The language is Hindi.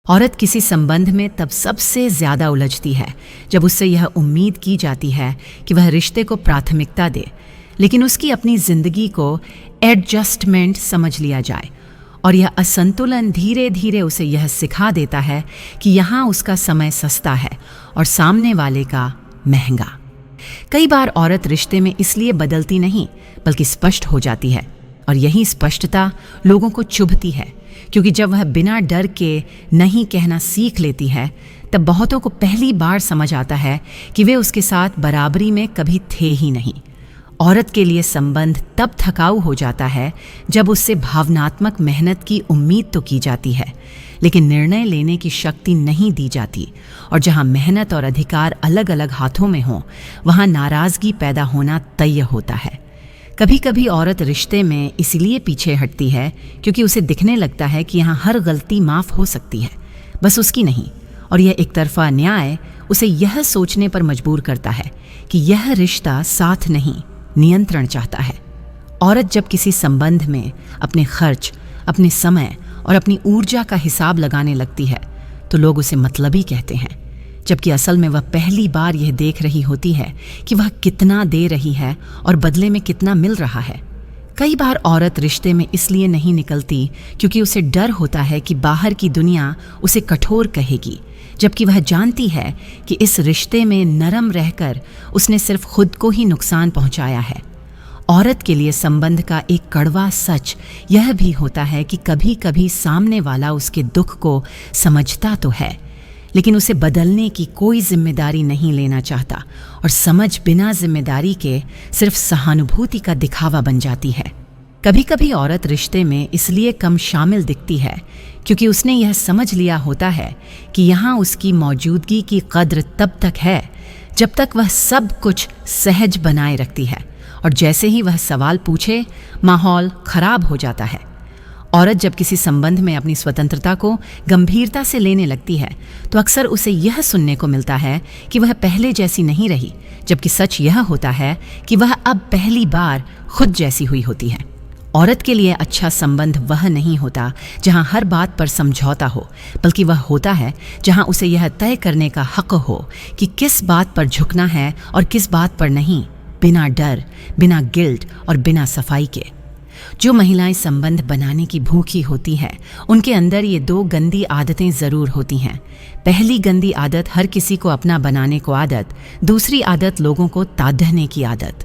औरत किसी संबंध में तब सबसे ज्यादा उलझती है जब उससे यह उम्मीद की जाती है कि वह रिश्ते को प्राथमिकता दे, लेकिन उसकी अपनी जिंदगी को एडजस्टमेंट समझ लिया जाए। और यह असंतुलन धीरे धीरे उसे यह सिखा देता है कि यहाँ उसका समय सस्ता है और सामने वाले का महंगा। कई बार औरत रिश्ते में इसलिए बदलती नहीं बल्कि स्पष्ट हो जाती है, और यही स्पष्टता लोगों को चुभती है, क्योंकि जब वह बिना डर के नहीं कहना सीख लेती है तब बहुतों को पहली बार समझ आता है कि वे उसके साथ बराबरी में कभी थे ही नहीं। औरत के लिए संबंध तब थकाऊ हो जाता है जब उससे भावनात्मक मेहनत की उम्मीद तो की जाती है, लेकिन निर्णय लेने की शक्ति नहीं दी जाती, और जहां मेहनत और अधिकार अलग अलग हाथों में हो वहां नाराजगी पैदा होना तय होता है। कभी कभी औरत रिश्ते में इसलिए पीछे हटती है क्योंकि उसे दिखने लगता है कि यहाँ हर गलती माफ हो सकती है, बस उसकी नहीं, और यह एक तरफा न्याय उसे यह सोचने पर मजबूर करता है कि यह रिश्ता साथ नहीं, नियंत्रण चाहता है। औरत जब किसी संबंध में अपने खर्च, अपने समय और अपनी ऊर्जा का हिसाब लगाने लगती है तो लोग उसे मतलबी कहते हैं, जबकि असल में वह पहली बार यह देख रही होती है कि वह कितना दे रही है और बदले में कितना मिल रहा है। कई बार औरत रिश्ते में इसलिए नहीं निकलती क्योंकि उसे डर होता है कि बाहर की दुनिया उसे कठोर कहेगी, जबकि वह जानती है कि इस रिश्ते में नरम रहकर उसने सिर्फ खुद को ही नुकसान पहुंचाया है। औरत के लिए संबंध का एक कड़वा सच यह भी होता है कि कभी कभी सामने वाला उसके दुख को समझता तो है, लेकिन उसे बदलने की कोई जिम्मेदारी नहीं लेना चाहता, और समझ बिना जिम्मेदारी के सिर्फ सहानुभूति का दिखावा बन जाती है। कभी कभी औरत रिश्ते में इसलिए कम शामिल दिखती है क्योंकि उसने यह समझ लिया होता है कि यहाँ उसकी मौजूदगी की कद्र तब तक है जब तक वह सब कुछ सहज बनाए रखती है, और जैसे ही वह सवाल पूछे माहौल खराब हो जाता है। औरत जब किसी संबंध में अपनी स्वतंत्रता को गंभीरता से लेने लगती है तो अक्सर उसे यह सुनने को मिलता है कि वह पहले जैसी नहीं रही, जबकि सच यह होता है कि वह अब पहली बार खुद जैसी हुई होती है। औरत के लिए अच्छा संबंध वह नहीं होता जहां हर बात पर समझौता हो, बल्कि वह होता है जहां उसे यह तय करने का हक हो कि किस बात पर झुकना है और किस बात पर नहीं, बिना डर, बिना गिल्ट और बिना सफाई के। जो महिलाएं संबंध बनाने की भूखी होती हैं, उनके अंदर ये दो गंदी आदतें जरूर होती हैं। पहली गंदी आदत हर किसी को अपना बनाने को आदत, दूसरी आदत लोगों को ताधने की आदत।